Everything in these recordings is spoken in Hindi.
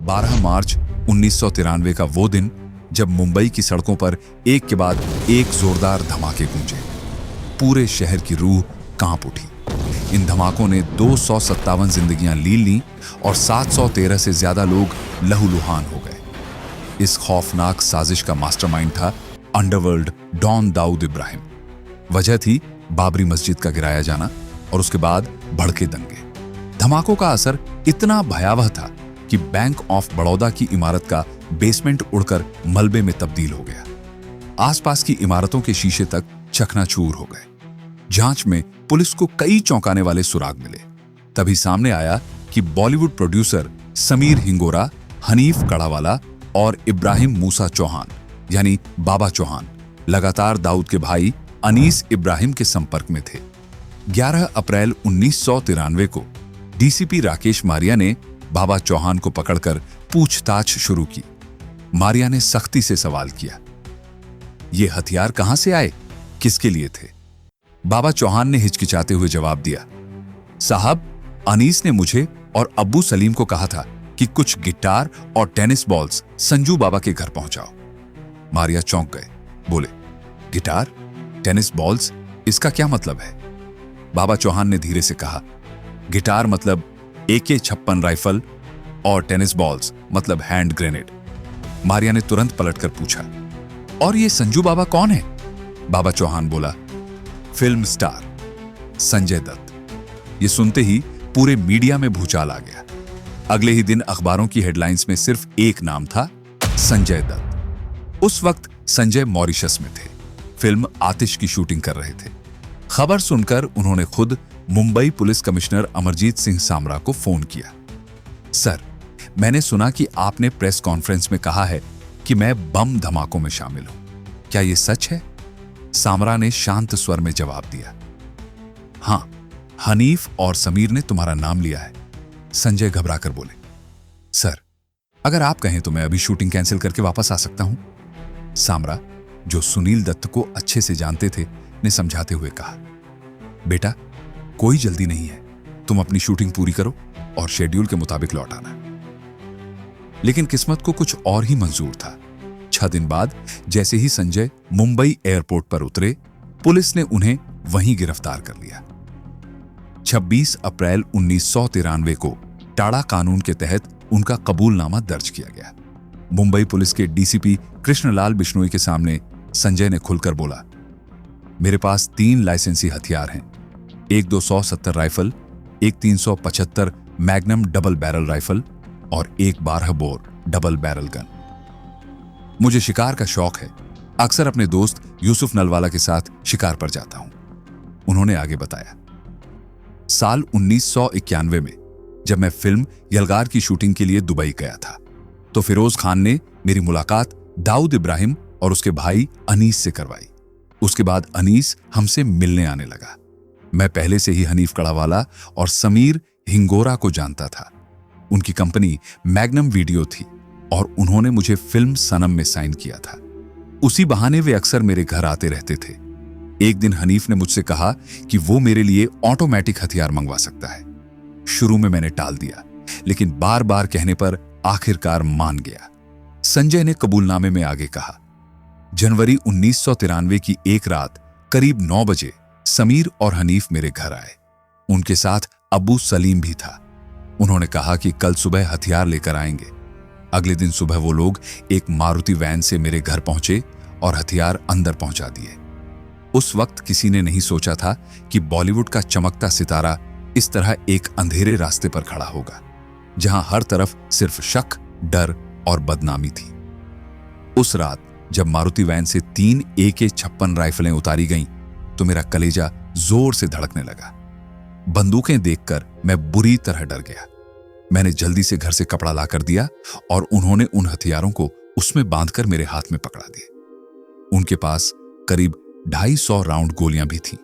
12 मार्च 1993 का वो दिन जब मुंबई की सड़कों पर एक के बाद एक जोरदार धमाके गूंजे। पूरे शहर की रूह कांप उठी। इन धमाकों ने 257 जिंदगियां लील लीं और 713 से ज्यादा लोग लहूलुहान हो गए। इस खौफनाक साजिश का मास्टरमाइंड था अंडरवर्ल्ड डॉन दाऊद इब्राहिम। वजह थी बाबरी मस्जिद का गिराया जाना और उसके बाद भड़के दंगे। धमाकों का असर इतना भयावह था कि बैंक ऑफ बड़ौदा की इमारत का बेसमेंट उड़कर मलबे में तब्दील हो गया। आसपास की इमारतों के शीशे तक चकनाचूर हो गए। जांच में पुलिस को कई चौंकाने वाले सुराग मिले। तभी सामने आया कि बॉलीवुड प्रोड्यूसर समीर हिंगोरा, हनीफ कड़ावाला और इब्राहिम मूसा चौहान यानी बाबा चौहान लगातार दाऊद के भाई अनीस इब्राहिम के संपर्क में थे। 11 अप्रैल 1993 को डीसीपी राकेश मारिया ने बाबा चौहान को पकड़कर पूछताछ शुरू की। मारिया ने सख्ती से सवाल किया, ये हथियार कहां से आए, किसके लिए थे? बाबा चौहान ने हिचकिचाते हुए जवाब दिया, साहब, अनीस ने मुझे और अब्बू सलीम को कहा था कि कुछ गिटार और टेनिस बॉल्स संजू बाबा के घर पहुंचाओ। मारिया चौंक गए, बोले, गिटार, टेनिस बॉल्स, इसका क्या मतलब है? बाबा चौहान ने धीरे से कहा, गिटार मतलब AK-56 राइफल और टेनिस बॉल्स मतलब हैंड ग्रेनेड। मारिया ने तुरंत पलटकर पूछा, और ये संजू बाबा कौन है? बाबा चौहान बोला, फिल्म स्टार संजय दत्त। ये सुनते ही पूरे मीडिया में भूचाल आ गया। अगले ही दिन अखबारों की हेडलाइंस में सिर्फ एक नाम था, संजय दत्त। उस वक्त संजय मॉरिशस में थे, फिल्म आतिश की शूटिंग कर रहे थे। खबर सुनकर उन्होंने खुद मुंबई पुलिस कमिश्नर अमरजीत सिंह सामरा को फोन किया। सर, मैंने सुना कि आपने प्रेस कॉन्फ्रेंस में कहा है कि मैं बम धमाकों में शामिल हूं, क्या यह सच है? सामरा ने शांत स्वर में जवाब दिया, हां, हनीफ और समीर ने तुम्हारा नाम लिया है। संजय घबराकर बोले, सर, अगर आप कहें तो मैं अभी शूटिंग कैंसिल करके वापस आ सकता हूं। सामरा, जो सुनील दत्त को अच्छे से जानते थे, ने समझाते हुए कहा, बेटा, कोई जल्दी नहीं है, तुम अपनी शूटिंग पूरी करो और शेड्यूल के मुताबिक लौट आना। लेकिन किस्मत को कुछ और ही मंजूर था। 6 दिन बाद जैसे ही संजय मुंबई एयरपोर्ट पर उतरे, पुलिस ने उन्हें वहीं गिरफ्तार कर लिया। 26 अप्रैल 1993 को टाड़ा कानून के तहत उनका कबूलनामा दर्ज किया गया। मुंबई पुलिस के डीसीपी कृष्णलाल बिश्नोई के सामने संजय ने खुलकर बोला, मेरे पास 3 लाइसेंसी हथियार हैं, एक 270 राइफल, एक 375 मैग्नम डबल बैरल राइफल और एक 12 बोर डबल बैरल गन। मुझे शिकार का शौक है, अक्सर अपने दोस्त यूसुफ नलवाला के साथ शिकार पर जाता हूं, उन्होंने आगे बताया। साल 1991 में जब मैं फिल्म यलगार की शूटिंग के लिए दुबई गया था, तो फिरोज खान ने मेरी मुलाकात दाऊद इब्राहिम और उसके भाई अनीस से करवाई। उसके बाद अनीस हमसे मिलने आने लगा। मैं पहले से ही हनीफ कड़ावाला और समीर हिंगोरा को जानता था। उनकी कंपनी मैग्नम वीडियो थी और उन्होंने मुझे फिल्म सनम में साइन किया था। उसी बहाने वे अक्सर मेरे घर आते रहते थे। एक दिन हनीफ ने मुझसे कहा कि वो मेरे लिए ऑटोमेटिक हथियार मंगवा सकता है। शुरू में मैंने टाल दिया, लेकिन बार बार कहने पर आखिरकार मान गया। संजय ने कबूलनामे में आगे कहा, जनवरी 1993 की एक रात करीब 9 बजे समीर और हनीफ मेरे घर आए। उनके साथ अब्बू सलीम भी था। उन्होंने कहा कि कल सुबह हथियार लेकर आएंगे। अगले दिन सुबह वो लोग एक मारुति वैन से मेरे घर पहुंचे और हथियार अंदर पहुंचा दिए। उस वक्त किसी ने नहीं सोचा था कि बॉलीवुड का चमकता सितारा इस तरह एक अंधेरे रास्ते पर खड़ा होगा, जहां हर तरफ सिर्फ शक, डर और बदनामी थी। उस रात जब मारुति वैन से 3 AK-56 राइफलें उतारी गईं, तो मेरा कलेजा जोर से धड़कने लगा। बंदूकें देखकर मैं बुरी तरह डर गया। मैंने जल्दी से घर से कपड़ा लाकर दिया और उन्होंने उन हथियारों को उसमें बांधकर मेरे हाथ में पकड़ा दिए। उनके पास करीब 250 राउंड गोलियां भी थीं।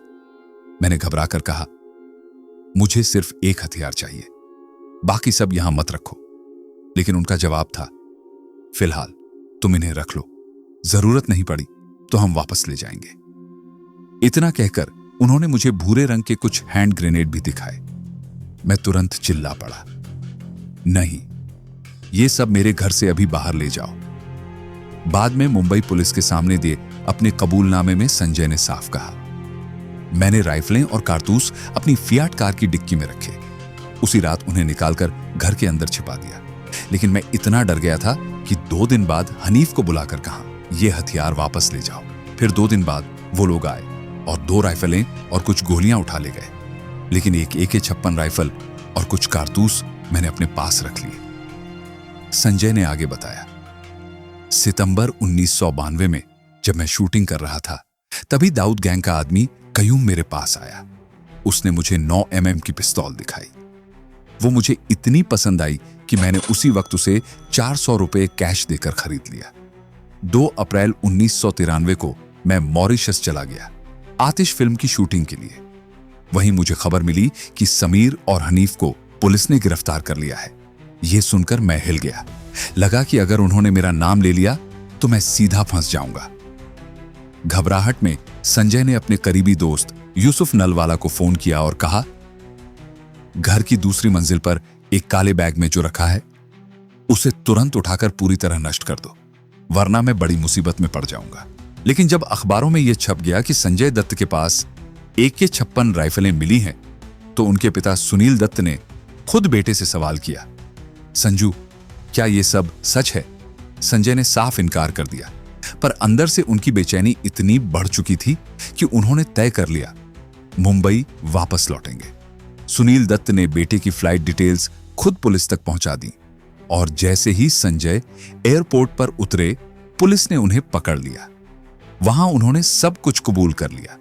मैंने घबराकर कहा, मुझे सिर्फ एक हथियार चाहिए, बाकी सब यहां मत रखो। लेकिन उनका जवाब था, फिलहाल तुम इन्हें रख लो, जरूरत नहीं पड़ी तो हम वापस ले जाएंगे। इतना कहकर उन्होंने मुझे भूरे रंग के कुछ हैंड ग्रेनेड भी दिखाए। मैं तुरंत चिल्ला पड़ा, नहीं, ये सब मेरे घर से अभी बाहर ले जाओ। बाद में मुंबई पुलिस के सामने दिए अपने कबूलनामे में संजय ने साफ कहा, मैंने राइफलें और कारतूस अपनी फियाट कार की डिक्की में रखे। उसी रात उन्हें निकालकर घर के अंदर छिपा दिया। लेकिन मैं इतना डर गया था कि 2 दिन बाद हनीफ को बुलाकर कहा, ये हथियार वापस ले जाओ। फिर 2 दिन बाद वो लोग आए और 2 राइफलें और कुछ गोलियां उठा ले गए। लेकिन एक AK-56 राइफल और कुछ कारतूस मैंने अपने पास रख लिए। संजय ने आगे बताया, सितंबर 1992 में जब मैं शूटिंग कर रहा था, तभी दाऊद गैंग का आदमी कयूम मेरे पास आया। उसने मुझे 9 mm की पिस्तौल दिखाई। वो मुझे इतनी पसंद आई कि मैंने उसी वक्त उसे 400 रुपए कैश देकर खरीद लिया। 2 अप्रैल 1993 को मैं मॉरिशस चला गया आतिश फिल्म की शूटिंग के लिए। वहीं मुझे खबर मिली कि समीर और हनीफ को पुलिस ने गिरफ्तार कर लिया है। यह सुनकर मैं हिल गया। लगा कि अगर उन्होंने मेरा नाम ले लिया तो मैं सीधा फंस जाऊंगा। घबराहट में संजय ने अपने करीबी दोस्त यूसुफ नलवाला को फोन किया और कहा, घर की दूसरी मंजिल पर एक काले बैग में जो रखा है उसे तुरंत उठाकर पूरी तरह नष्ट कर दो, वरना मैं बड़ी मुसीबत में पड़ जाऊंगा। लेकिन जब अखबारों में यह छप गया कि संजय दत्त के पास AK-56 राइफलें मिली हैं, तो उनके पिता सुनील दत्त ने खुद बेटे से सवाल किया, संजू, क्या यह सब सच है? संजय ने साफ इनकार कर दिया, पर अंदर से उनकी बेचैनी इतनी बढ़ चुकी थी कि उन्होंने तय कर लिया, मुंबई वापस लौटेंगे। सुनील दत्त ने बेटे की फ्लाइट डिटेल्स खुद पुलिस तक पहुंचा दी और जैसे ही संजय एयरपोर्ट पर उतरे, पुलिस ने उन्हें पकड़ लिया। वहां उन्होंने सब कुछ कबूल कर लिया।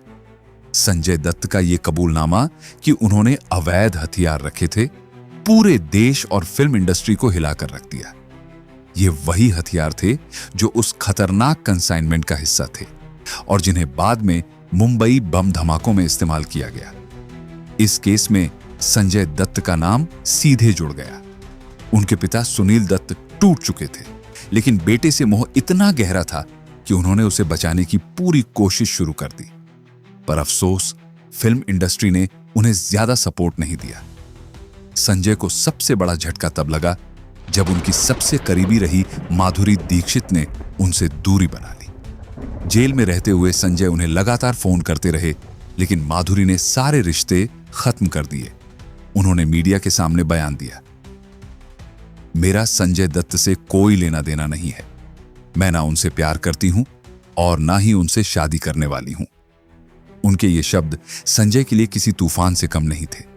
संजय दत्त का यह कबूलनामा कि उन्होंने अवैध हथियार रखे थे, पूरे देश और फिल्म इंडस्ट्री को हिलाकर रख दिया। ये वही हथियार थे जो उस खतरनाक कंसाइनमेंट का हिस्सा थे और जिन्हें बाद में मुंबई बम धमाकों में इस्तेमाल किया गया। इस केस में संजय दत्त का नाम सीधे जुड़ गया। उनके पिता सुनील दत्त टूट चुके थे, लेकिन बेटे से मोह इतना गहरा था कि उन्होंने उसे बचाने की पूरी कोशिश शुरू कर दी। पर अफसोस, फिल्म इंडस्ट्री ने उन्हें ज्यादा सपोर्ट नहीं दिया। संजय को सबसे बड़ा झटका तब लगा जब उनकी सबसे करीबी रही माधुरी दीक्षित ने उनसे दूरी बना ली। जेल में रहते हुए संजय उन्हें लगातार फोन करते रहे, लेकिन माधुरी ने सारे रिश्ते खत्म कर दिए। उन्होंने मीडिया के सामने बयान दिया, मेरा संजय दत्त से कोई लेना देना नहीं है। मैं ना उनसे प्यार करती हूं और ना ही उनसे शादी करने वाली हूं। उनके ये शब्द संजय के लिए किसी तूफान से कम नहीं थे।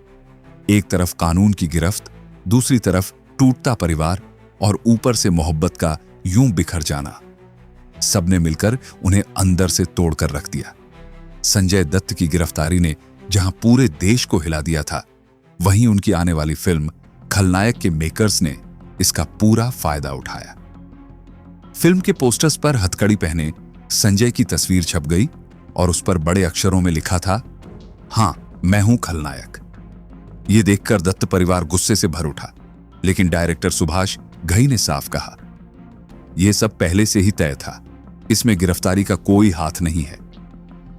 एक तरफ कानून की गिरफ्त, दूसरी तरफ टूटता परिवार और ऊपर से मोहब्बत का यूं बिखर जाना। सबने मिलकर उन्हें अंदर से तोड़कर रख दिया। संजय दत्त की गिरफ्तारी ने जहां पूरे देश को हिला दिया था, वहीं उनकी आने वाली फिल्म खलनायक के मेकर्स ने इसका पूरा फायदा उठाया। फिल्म के पोस्टर्स पर हथकड़ी पहने संजय की तस्वीर छप गई और उस पर बड़े अक्षरों में लिखा था, हां, मैं हूं खलनायक। यह देखकर दत्त परिवार गुस्से से भर उठा, लेकिन डायरेक्टर सुभाष घई ने साफ कहा, यह सब पहले से ही तय था, इसमें गिरफ्तारी का कोई हाथ नहीं है।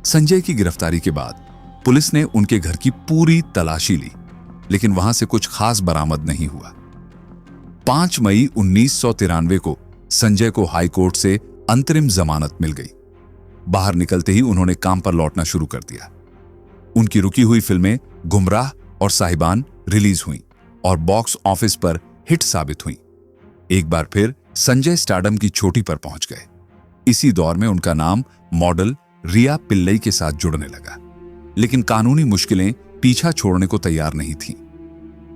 संजय की गिरफ्तारी के बाद पुलिस ने उनके घर की पूरी तलाशी ली, लेकिन वहां से कुछ खास बरामद नहीं हुआ। 5 मई 1993 को संजय को हाई कोर्ट से अंतरिम जमानत मिल गई। बाहर निकलते ही उन्होंने काम पर लौटना शुरू कर दिया। उनकी रुकी हुई फिल्में गुमराह और साहिबान रिलीज हुईं और बॉक्स ऑफिस पर हिट साबित हुईं। एक बार फिर संजय स्टारडम की चोटी पर पहुंच गए। इसी दौर में उनका नाम मॉडल रिया पिल्लई के साथ जुड़ने लगा, लेकिन कानूनी मुश्किलें पीछा छोड़ने को तैयार नहीं थीं।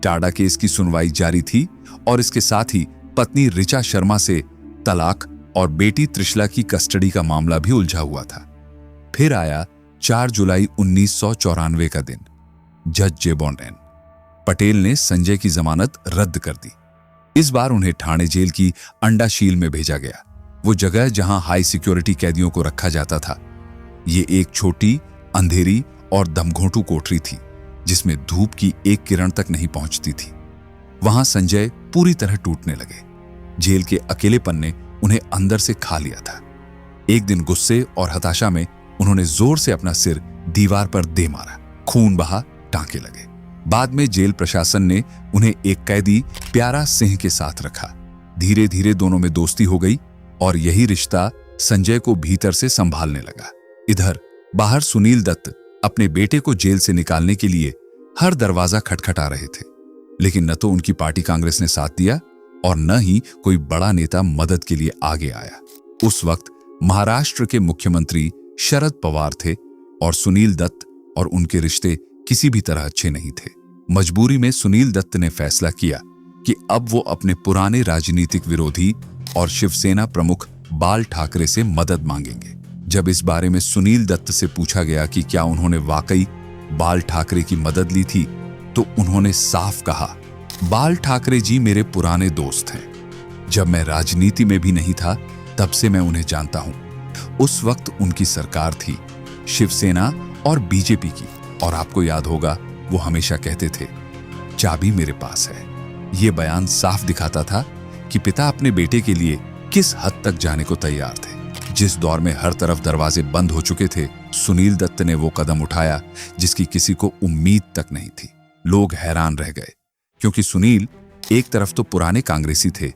टाडा केस की सुनवाई जारी थी और इसके साथ ही पत्नी ऋचा शर्मा से तलाक और बेटी त्रिशला की कस्टडी का मामला भी उलझा हुआ था। फिर आया 4 जुलाई 1994 का दिन। जज जेबोंडेन पटेल ने संजय की जमानत रद्द कर दी। इस बार उन्हें ठाणे जेल की अंडाशील में भेजा गया, वो जगह जहां हाई सिक्योरिटी कैदियों को रखा जाता था। ये एक छोटी, अंधेरी और दमघोंटू कोठरी थी, जिसमें धूप की एक किरण तक नहीं पहुंचती थी। वहां संजय पूरी तरह टूटने लगे। जेल के अकेलेपन ने उन्हें अंदर से खा लिया था। एक दिन गुस्से और हताशा में उन्होंने जोर से अपना सिर दीवार पर दे मारा। खून बहा, टांके लगे। बाद में जेल प्रशासन ने उन्हें एक कैदी प्यारा सिंह के साथ रखा। धीरे धीरे दोनों में दोस्ती हो गई और यही रिश्ता संजय को भीतर से संभालने लगा। इधर बाहर सुनील दत्त अपने बेटे को जेल से निकालने के लिए हर दरवाजा खटखटा रहे थे, लेकिन न तो उनकी पार्टी कांग्रेस ने साथ दिया और न ही कोई बड़ा नेता मदद के लिए आगे आया। उस वक्त महाराष्ट्र के मुख्यमंत्री शरद पवार थे और सुनील दत्त और उनके रिश्ते किसी भी तरह अच्छे नहीं थे। मजबूरी में सुनील दत्त ने फैसला किया कि अब वो अपने पुराने राजनीतिक विरोधी और शिवसेना प्रमुख बाल ठाकरे से मदद मांगेंगे। जब इस बारे में सुनील दत्त से पूछा गया कि क्या उन्होंने वाकई बाल ठाकरे की मदद ली थी, तो उन्होंने साफ कहा, बाल ठाकरे जी मेरे पुराने दोस्त हैं। जब मैं राजनीति में भी नहीं था तब से मैं उन्हें जानता हूं। उस वक्त उनकी सरकार थी शिवसेना और बीजेपी की, और आपको याद होगा वो हमेशा कहते थे, चाबी मेरे पास है। ये बयान साफ दिखाता था कि पिता अपने बेटे के लिए किस हद तक जाने को तैयार थे। जिस दौर में हर तरफ दरवाजे बंद हो चुके थे, सुनील दत्त ने वो कदम उठाया जिसकी किसी को उम्मीद तक नहीं थी। लोग हैरान रह गए, क्योंकि सुनील एक तरफ तो पुराने कांग्रेसी थे,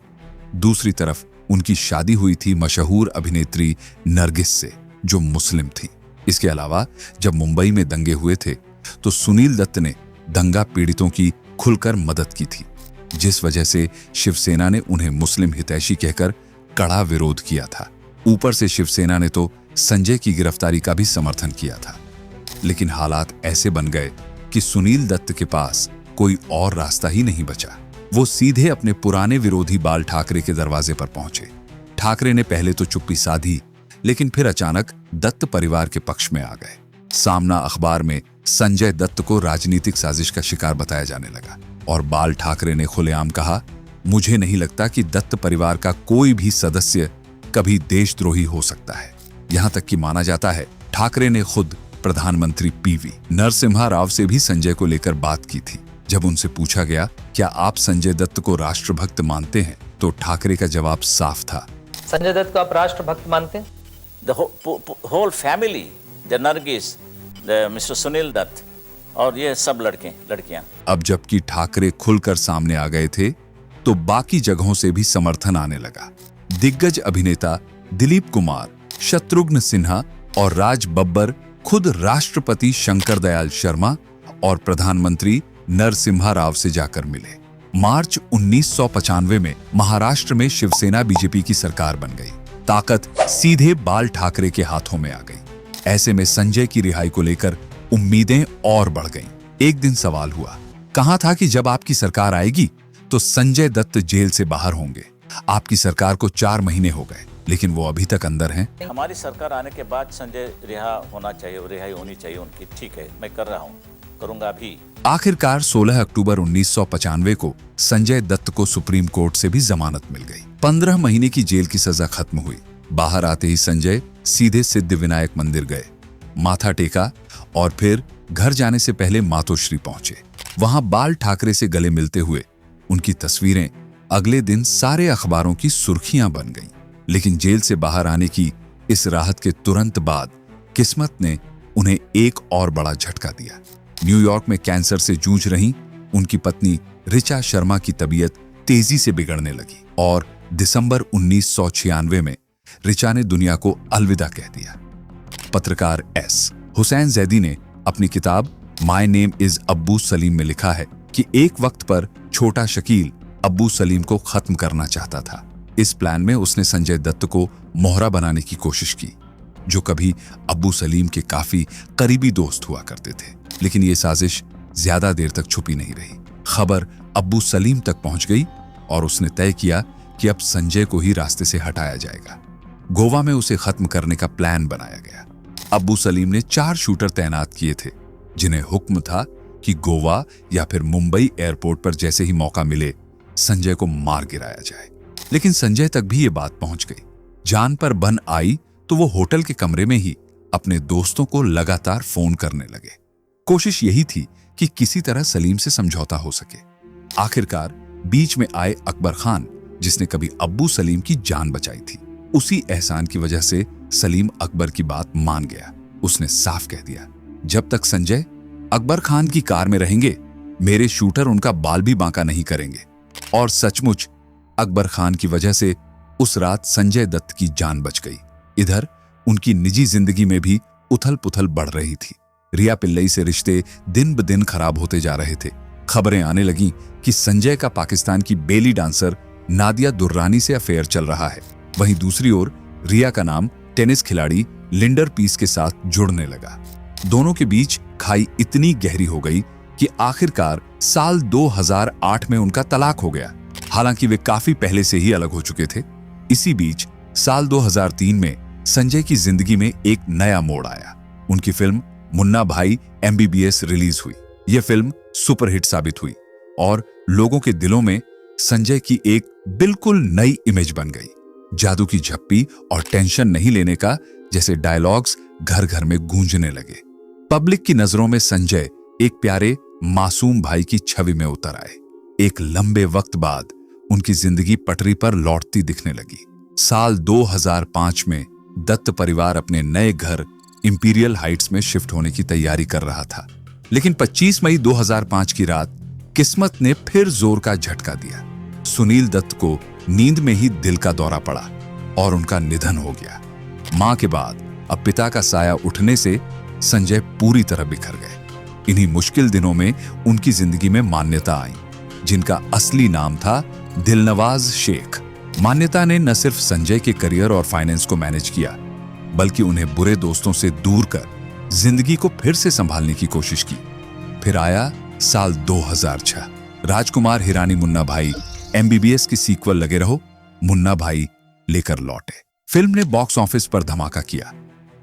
दूसरी तरफ उनकी शादी हुई थी मशहूर अभिनेत्री नरगिस से, जो मुस्लिम थी। इसके अलावा जब मुंबई में दंगे हुए थे तो सुनील दत्त ने दंगा पीड़ितों की खुलकर मदद की थी, जिस वजह से शिवसेना ने उन्हें मुस्लिम हितैषी कहकर कड़ा विरोध किया था। ऊपर से शिवसेना ने तो संजय की गिरफ्तारी का भी समर्थन किया था। लेकिन हालात ऐसे बन गए कि सुनील दत्त के पास कोई और रास्ता ही नहीं बचा। वो सीधे अपने पुराने विरोधी बाल ठाकरे के दरवाजे पर पहुंचे। ठाकरे ने पहले तो चुप्पी साधी, लेकिन फिर अचानक दत्त परिवार के पक्ष में आ गए। सामना अखबार में संजय दत्त को राजनीतिक साजिश का शिकार बताया जाने लगा और बाल ठाकरे ने खुलेआम कहा, मुझे नहीं लगता कि दत्त परिवार का कोई भी सदस्य कभी देशद्रोही हो सकता है। यहां तक कि माना जाता है ठाकरे ने खुद प्रधानमंत्री पीवी नरसिम्हा राव से भी संजय को लेकर बात की थी। जब उनसे पूछा गया, क्या आप संजय दत्त को राष्ट्रभक्त मानते हैं, तो ठाकरे का जवाब साफ था, संजय दत्त को आप राष्ट्रभक्त मानते हैं? The whole family, the Nargis, the Mr. Sunil Dutt और ये सब लड़कियां। अब जबकि ठाकरे खुलकर सामने आ गए थे तो बाकी जगहों से भी समर्थन आने लगा। दिग्गज अभिनेता दिलीप कुमार, शत्रुघ्न सिन्हा और राज बब्बर खुद राष्ट्रपति शंकर दयाल शर्मा और प्रधानमंत्री नरसिम्हा राव से जाकर मिले। मार्च 1995 में महाराष्ट्र में शिवसेना बीजेपी की सरकार बन गई। ताकत सीधे बाल ठाकरे के हाथों में आ गई। ऐसे में संजय की रिहाई को लेकर उम्मीदें और बढ़ गईं। एक दिन सवाल हुआ, कहा था कि जब आपकी सरकार आएगी तो संजय दत्त जेल से बाहर होंगे। आपकी सरकार को 4 महीने हो गए, लेकिन वो अभी तक अंदर हैं। हमारी सरकार आने के बाद संजय रिहा होना चाहिए, रिहाई होनी चाहिए उनकी। ठीक है, मैं कर रहा हूँ, करूंगा भी। आखिरकार 16 अक्टूबर 1995 को संजय दत्त को सुप्रीम कोर्ट से भी जमानत मिल गई। 15 महीने की जेल की सजा खत्म हुई। बाहर आते ही संजय सीधे सिद्धिविनायक मंदिर गए, माथा टेका और फिर घर जाने से पहले मातोश्री पहुंचे। वहां बाल ठाकरे से गले मिलते हुए उनकी तस्वीरें अगले दिन सारे अखबारों की सुर्खियां बन गईं। लेकिन जेल से बाहर आने की इस राहत के तुरंत बाद किस्मत ने उन्हें एक और बड़ा झटका दिया। न्यूयॉर्क में कैंसर से जूझ रही उनकी पत्नी ऋचा शर्मा की तबीयत तेजी से बिगड़ने लगी और दिसंबर 1996 में ऋचा ने दुनिया को अलविदा कह दिया। पत्रकार एस हुसैन जैदी ने अपनी किताब माय नेम इज अब्बू सलीम में लिखा है कि एक वक्त पर छोटा शकील अब्बू सलीम को खत्म करना चाहता था। इस प्लान में उसने संजय दत्त को मोहरा बनाने की कोशिश की, जो कभी अब्बू सलीम के काफी करीबी दोस्त हुआ करते थे। लेकिन ये साजिश ज्यादा देर तक छुपी नहीं रही। खबर अब्बू सलीम तक पहुंच गई और उसने तय किया कि अब संजय को ही रास्ते से हटाया जाएगा। गोवा में उसे खत्म करने का प्लान बनाया गया। अब्बू सलीम ने 4 शूटर तैनात किए थे, जिन्हें हुक्म था कि गोवा या फिर मुंबई एयरपोर्ट पर जैसे ही मौका मिले संजय को मार गिराया जाए। लेकिन संजय तक भी ये बात पहुंच गई। जान पर बन आई तो वो होटल के कमरे में ही अपने दोस्तों को लगातार फोन करने लगे। कोशिश यही थी कि किसी तरह सलीम से समझौता हो सके। आखिरकार बीच में आए अकबर खान, जिसने कभी अब्बू सलीम की जान बचाई थी। उसी एहसान की वजह से सलीम अकबर की बात मान गया। उसने साफ कह दिया, जब तक संजय अकबर खान की कार में रहेंगे, मेरे शूटर उनका बाल भी बांका नहीं करेंगे। और सचमुच अकबर खान की वजह से उस रात संजय दत्त की जान बच गई। इधर उनकी निजी जिंदगी में भी उथल पुथल बढ़ रही थी। रिया पिल्लई से रिश्ते दिन ब दिन खराब होते जा रहे थे। खबरें आने लगीं कि संजय का पाकिस्तान की बेली डांसर नादिया दुर्रानी से अफेयर चल रहा है। वहीं दूसरी ओर रिया का नाम टेनिस खिलाड़ी लिंडर पीस के साथ जुड़ने लगा। दोनों के बीच खाई इतनी गहरी हो गई कि आखिरकार साल 2008 में उनका तलाक हो गया। हालांकि वे काफी पहले से ही अलग हो चुके थे। इसी बीच साल 2003 में संजय की जिंदगी में एक नया मोड़ आया। उनकी फिल्म मुन्ना भाई MBBS रिलीज हुई। यह फिल्म सुपरहिट साबित हुई और लोगों के दिलों में संजय की एक बिल्कुल नई इमेज बन गई। जादू की झप्पी और टेंशन नहीं लेने का जैसे डायलॉग्स घर घर में गूंजने लगे। पब्लिक की नजरों में संजय एक प्यारे मासूम भाई की छवि में उतर आए। एक लंबे वक्त बाद उनकी जिंदगी पटरी पर लौटती दिखने लगी। साल 2005 में दत्त परिवार अपने नए घर इंपीरियल हाइट्स में शिफ्ट होने की तैयारी कर रहा था। लेकिन 25 मई 2005 की रात किस्मत ने फिर जोर का झटका दिया। सुनील दत्त को नींद में ही दिल का दौरा पड़ा और उनका निधन हो गया। मां के बाद अब पिता का साया उठने से संजय पूरी तरह बिखर गए। इन्हीं मुश्किल दिनों में उनकी जिंदगी में मान्यता आई, जिनका असली नाम था दिलनवाज शेख। मान्यता ने न सिर्फ संजय के करियर और फाइनेंस को मैनेज किया, बल्कि उन्हें बुरे दोस्तों से दूर कर जिंदगी को फिर से संभालने की कोशिश की। फिर आया साल 2006। राजकुमार हिरानी मुन्ना भाई MBBS की सीक्वल लगे रहो मुन्ना भाई लेकर लौटे। फिल्म ने बॉक्स ऑफिस पर धमाका किया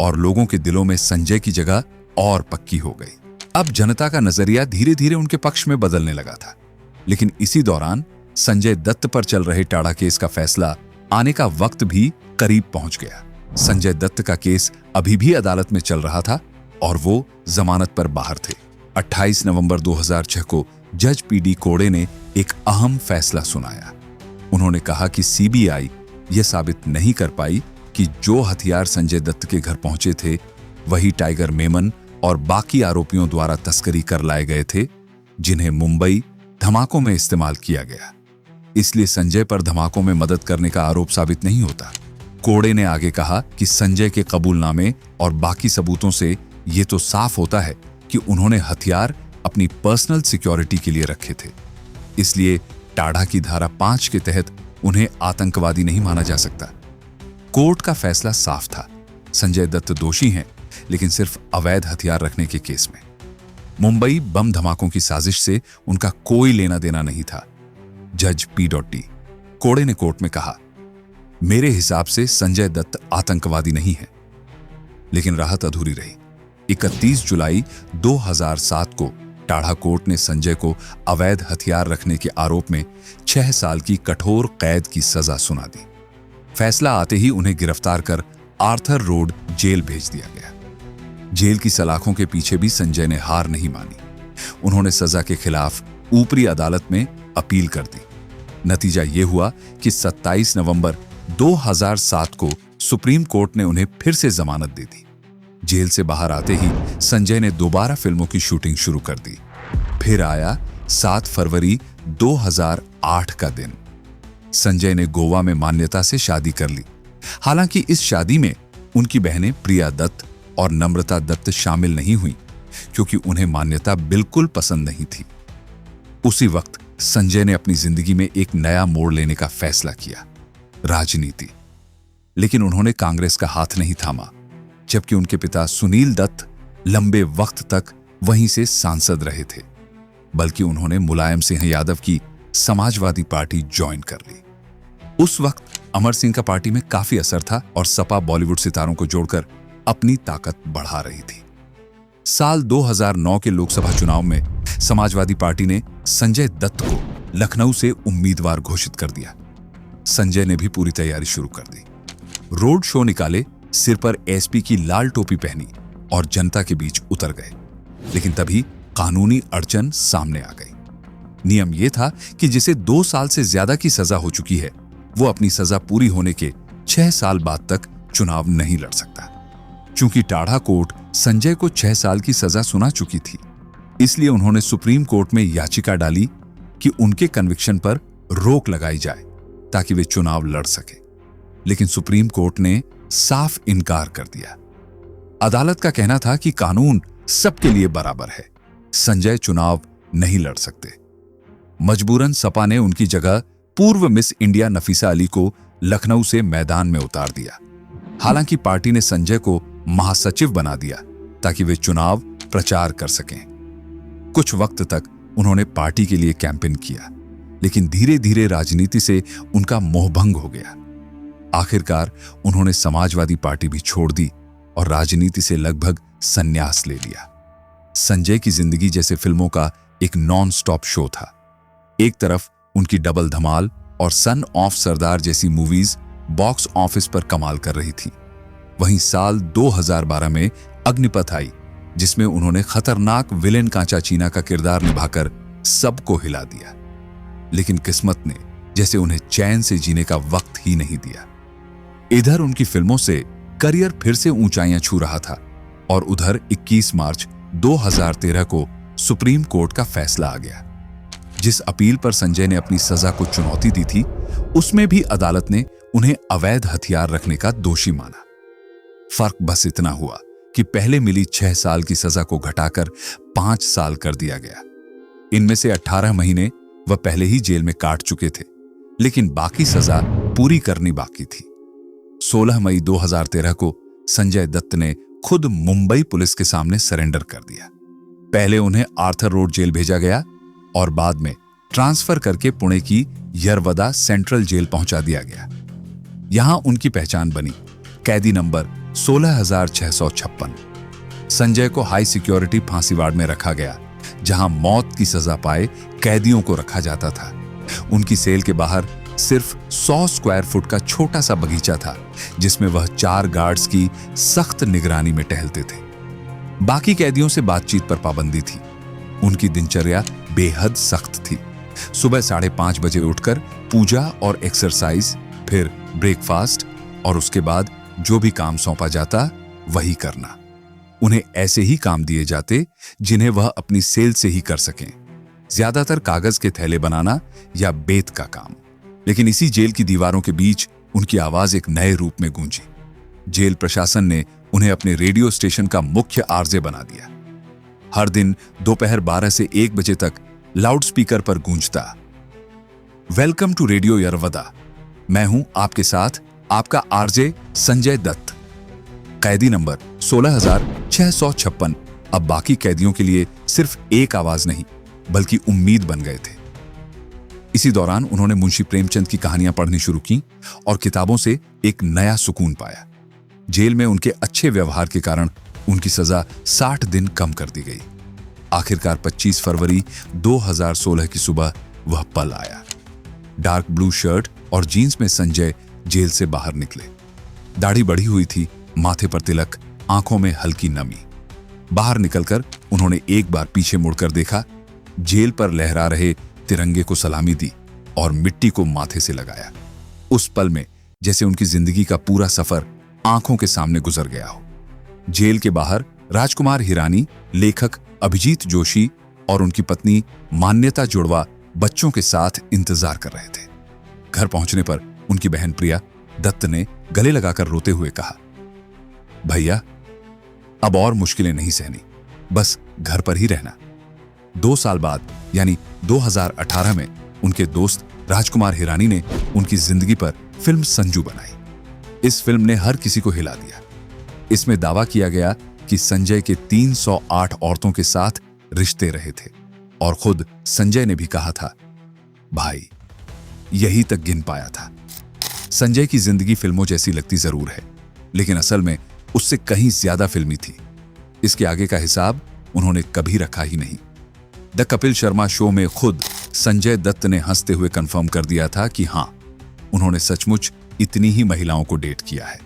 और लोगों के दिलों में संजय की जगह और पक्की हो गई। अब जनता का नजरिया धीरे धीरे उनके पक्ष में बदलने लगा था। लेकिन इसी दौरान संजय दत्त पर चल रहे टाड़ा केस का फैसला आने का वक्त भी करीब पहुंच गया। संजय दत्त का केस अभी भी अदालत में चल रहा था और वो जमानत पर बाहर थे। 28 नवंबर 2006 को जज PD कोड़े ने एक अहम फैसला सुनाया। उन्होंने कहा कि CBI यह साबित नहीं कर पाई कि जो हथियार संजय दत्त के घर पहुंचे थे वही टाइगर मेमन और बाकी आरोपियों द्वारा तस्करी कर लाए गए थे, जिन्हें मुंबई धमाकों में इस्तेमाल किया गया। इसलिए संजय पर धमाकों में मदद करने का आरोप साबित नहीं होता। कोड़े ने आगे कहा कि संजय के कबूलनामे और बाकी सबूतों से यह तो साफ होता है कि उन्होंने हथियार अपनी पर्सनल सिक्योरिटी के लिए रखे थे। इसलिए टाड़ा की धारा 5 के तहत उन्हें आतंकवादी नहीं माना जा सकता। कोर्ट का फैसला साफ था, संजय दत्त दोषी हैं, लेकिन सिर्फ अवैध हथियार रखने के केस में। मुंबई बम धमाकों की साजिश से उनका कोई लेना देना नहीं था। जज P.D. कोड़े ने कोर्ट में कहा, मेरे हिसाब से संजय दत्त आतंकवादी नहीं है। लेकिन राहत अधूरी रही। 31 जुलाई 2007 को टाड़ा कोर्ट ने संजय को अवैध हथियार रखने के आरोप में 6 साल की कठोर कैद की सजा सुना दी। फैसला आते ही उन्हें गिरफ्तार कर आर्थर रोड जेल भेज दिया गया। जेल की सलाखों के पीछे भी संजय ने हार नहीं मानी। उन्होंने सजा के खिलाफ ऊपरी अदालत में अपील कर दी। नतीजा यह हुआ कि 27 नवंबर 2007 को सुप्रीम कोर्ट ने उन्हें फिर से जमानत दे दी। जेल से बाहर आते ही संजय ने दोबारा फिल्मों की शूटिंग शुरू कर दी। फिर आया 7 फरवरी 2008 का दिन। संजय ने गोवा में मान्यता से शादी कर ली। हालांकि इस शादी में उनकी बहनें प्रिया दत्त और नम्रता दत्त शामिल नहीं हुई, क्योंकि उन्हें मान्यता बिल्कुल पसंद नहीं थी। उसी वक्त संजय ने अपनी जिंदगी में एक नया मोड़ लेने का फैसला किया, राजनीति। लेकिन उन्होंने कांग्रेस का हाथ नहीं थामा, जबकि उनके पिता सुनील दत्त लंबे वक्त तक वहीं से सांसद रहे थे, बल्कि उन्होंने मुलायम सिंह यादव की समाजवादी पार्टी ज्वाइन कर ली। उस वक्त अमर सिंह का पार्टी में काफी असर था और सपा बॉलीवुड सितारों को जोड़कर अपनी ताकत बढ़ा रही थी। साल 2009 के लोकसभा चुनाव में समाजवादी पार्टी ने संजय दत्त को लखनऊ से उम्मीदवार घोषित कर दिया। संजय ने भी पूरी तैयारी शुरू कर दी। रोड शो निकाले, सिर पर SP की लाल टोपी पहनी और जनता के बीच उतर गए। लेकिन तभी कानूनी अड़चन सामने आ गई। नियम यह था कि जिसे 2 साल से ज्यादा की सजा हो चुकी है, वो अपनी सजा पूरी होने के 6 साल बाद तक चुनाव नहीं लड़ सकता। चूंकि टाड़ा कोर्ट संजय को 6 साल की सजा सुना चुकी थी, इसलिए उन्होंने सुप्रीम कोर्ट में याचिका डाली कि उनके कन्विक्शन पर रोक लगाई जाए ताकि वे चुनाव लड़ सके, लेकिन सुप्रीम कोर्ट ने साफ इनकार कर दिया। अदालत का कहना था कि कानून सबके लिए बराबर है, संजय चुनाव नहीं लड़ सकते। मजबूरन सपा ने उनकी जगह पूर्व मिस इंडिया नफीसा अली को लखनऊ से मैदान में उतार दिया। हालांकि पार्टी ने संजय को महासचिव बना दिया ताकि वे चुनाव प्रचार कर सकें। कुछ वक्त तक उन्होंने पार्टी के लिए कैंपेन किया, लेकिन धीरे धीरे राजनीति से उनका मोहभंग हो गया। आखिरकार उन्होंने समाजवादी पार्टी भी छोड़ दी और राजनीति से लगभग संन्यास ले लिया। संजय की जिंदगी जैसे फिल्मों का एक नॉन स्टॉप शो था। एक तरफ उनकी डबल धमाल और सन ऑफ सरदार जैसी मूवीज बॉक्स ऑफिस पर कमाल कर रही थी, वहीं साल 2012 में अग्निपथ आई, जिसमें उन्होंने खतरनाक विलेन कांचा चीना का किरदार निभाकर सबको हिला दिया। लेकिन किस्मत ने जैसे उन्हें चैन से जीने का वक्त ही नहीं दिया। इधर उनकी फिल्मों से करियर फिर से ऊंचाइयां छू रहा था और उधर 21 मार्च 2013 को सुप्रीम कोर्ट का फैसला आ गया। जिस अपील पर संजय ने अपनी सजा को चुनौती दी थी, उसमें भी अदालत ने उन्हें अवैध हथियार रखने का दोषी माना। फर्क बस इतना हुआ कि पहले मिली 6 साल की सजा को घटाकर 5 साल कर दिया गया। इनमें से 18 महीने वह पहले ही जेल में काट चुके थे, लेकिन बाकी सजा पूरी करनी बाकी थी। 16 मई 2013 को संजय दत्त ने खुद मुंबई पुलिस के सामने सरेंडर कर दिया। पहले उन्हें आर्थर रोड जेल भेजा गया और बाद में ट्रांसफर करके पुणे की यरवदा सेंट्रल जेल पहुंचा दिया गया। यहां उनकी पहचान बनी कैदी नंबर 16,656। संजय को हाई सिक्योरिटी फांसी वार्ड में रखा गया, जहां मौत की सजा पाए कैदियों को रखा जाता था। उनकी सेल के बाहर सिर्फ 100 स्क्वायर फुट का छोटा सा बगीचा था, जिसमें वह 4 गार्ड्स की सख्त निगरानी में टहलते थे। बाकी कैदियों से बातचीत पर पाबंदी थी। उनकी दिनचर्या बेहद सख्त थी। सुबह 5:30 बजे उठकर पूजा और एक्सरसाइज, फिर ब्रेकफास्ट और उसके बाद जो भी काम सौंपा जाता वही करना। उन्हें ऐसे ही काम दिए जाते जिन्हें वह अपनी सेल से ही कर सकें, ज्यादातर कागज के थैले बनाना या बेत का काम। लेकिन इसी जेल की दीवारों के बीच उनकी आवाज एक नए रूप में गूंजी। जेल प्रशासन ने उन्हें अपने रेडियो स्टेशन का मुख्य आरजे बना दिया। हर दिन दोपहर 12 से 1 बजे तक लाउडस्पीकर पर गूंजता, वेलकम टू रेडियो यरवदा, मैं हूं आपके साथ आपका आरजे संजय दत्त। कैदी नंबर 16,656 अब बाकी कैदियों के लिए सिर्फ एक आवाज नहीं बल्कि उम्मीद बन गए थे। इसी दौरान उन्होंने मुंशी प्रेमचंद की कहानियां पढ़नी शुरू की और किताबों से एक नया सुकून पाया। जेल में उनके अच्छे व्यवहार के कारण उनकी सजा 60 दिन कम कर दी गई। आखिरकार 25 फरवरी 2016 की सुबह वह पल आया। डार्क ब्लू शर्ट और जीन्स में संजय जेल से बाहर निकले। दाढ़ी बढ़ी हुई थी, माथे पर तिलक, आंखों में हल्की नमी। बाहर निकलकर उन्होंने एक बार पीछे मुड़कर देखा, जेल पर लहरा रहे तिरंगे को सलामी दी और मिट्टी को माथे से लगाया। उस पल में जैसे उनकी जिंदगी का पूरा सफर आंखों के सामने गुजर गया हो। जेल के बाहर राजकुमार हिरानी, लेखक अभिजीत जोशी और उनकी पत्नी मान्यता जुड़वा बच्चों के साथ इंतजार कर रहे थे। घर पहुंचने पर उनकी बहन प्रिया दत्त ने गले लगाकर रोते हुए कहा, भैया अब और मुश्किलें नहीं सहनी, बस घर पर ही रहना। 2 साल बाद यानी 2018 में उनके दोस्त राजकुमार हिरानी ने उनकी जिंदगी पर फिल्म संजू बनाई। इस फिल्म ने हर किसी को हिला दिया। इसमें दावा किया गया कि संजय के 308 औरतों के साथ रिश्ते रहे थे और खुद संजय ने भी कहा था, भाई यही तक गिन पाया था। संजय की जिंदगी फिल्मों जैसी लगती जरूर है, लेकिन असल में उससे कहीं ज्यादा फिल्मी थी। इसके आगे का हिसाब उन्होंने कभी रखा ही नहीं। द कपिल शर्मा शो में खुद संजय दत्त ने हंसते हुए कंफर्म कर दिया था कि हां, उन्होंने सचमुच इतनी ही महिलाओं को डेट किया है।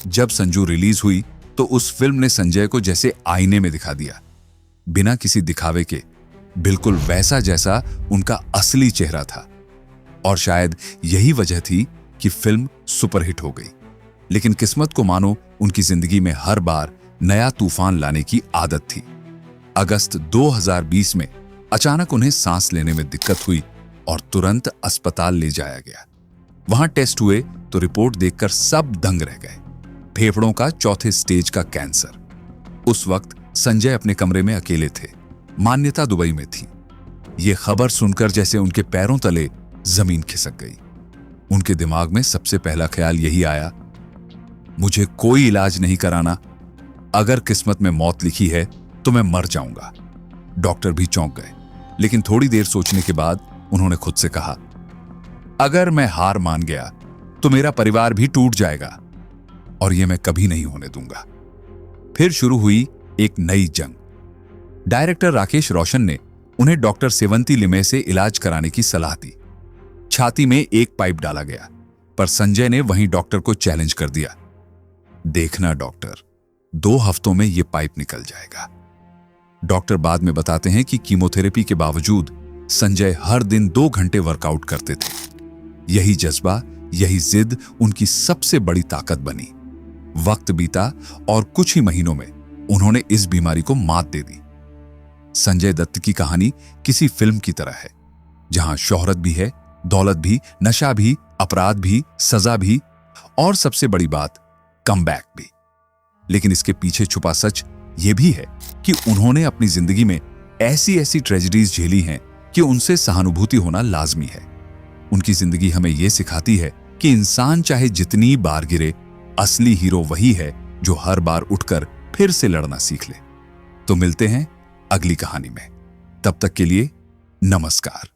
जब संजू रिलीज हुई तो उस फिल्म ने संजय को जैसे आईने में दिखा दिया, बिना किसी दिखावे के, बिल्कुल वैसा जैसा उनका असली चेहरा था। और शायद यही वजह थी कि फिल्म सुपरहिट हो गई। लेकिन किस्मत को मानो उनकी जिंदगी में हर बार नया तूफान लाने की आदत थी। अगस्त 2020 में अचानक उन्हें सांस लेने में दिक्कत हुई और तुरंत अस्पताल ले जाया गया। वहां टेस्ट हुए तो रिपोर्ट देखकर सब दंग रह गए। फेफड़ों का चौथे स्टेज का कैंसर। उस वक्त संजय अपने कमरे में अकेले थे। मान्यता दुबई में थी। यह खबर सुनकर जैसे उनके पैरों तले जमीन खिसक गई। उनके दिमाग में सबसे पहला ख्याल यही आया, मुझे कोई इलाज नहीं कराना। अगर किस्मत में मौत लिखी है तो मैं मर जाऊंगा। डॉक्टर भी चौंक गए, लेकिन थोड़ी देर सोचने के बाद उन्होंने खुद से कहा, अगर मैं हार मान गया तो मेरा परिवार भी टूट जाएगा और यह मैं कभी नहीं होने दूंगा। फिर शुरू हुई एक नई जंग। डायरेक्टर राकेश रोशन ने उन्हें डॉक्टर सेवंती लिमये से इलाज कराने की सलाह दी। छाती में एक पाइप डाला गया, पर संजय ने वहीं डॉक्टर को चैलेंज कर दिया, देखना डॉक्टर, 2 हफ्तों में यह पाइप निकल जाएगा। डॉक्टर बाद में बताते हैं कि कीमोथेरेपी के बावजूद संजय हर दिन 2 घंटे वर्कआउट करते थे। यही जज्बा, यही जिद उनकी सबसे बड़ी ताकत बनी। वक्त बीता और कुछ ही महीनों में उन्होंने इस बीमारी को मात दे दी। संजय दत्त की कहानी किसी फिल्म की तरह है, जहां शोहरत भी है, दौलत भी, नशा भी, अपराध भी, सजा भी और सबसे बड़ी बात, कमबैक भी। लेकिन इसके पीछे छुपा सच यह भी है कि उन्होंने अपनी जिंदगी में ऐसी ट्रेजेडीज झेली हैं कि उनसे सहानुभूति होना लाजमी है। उनकी जिंदगी हमें यह सिखाती है कि इंसान चाहे जितनी बार गिरे, असली हीरो वही है जो हर बार उठकर फिर से लड़ना सीख ले। तो मिलते हैं अगली कहानी में। तब तक के लिए नमस्कार।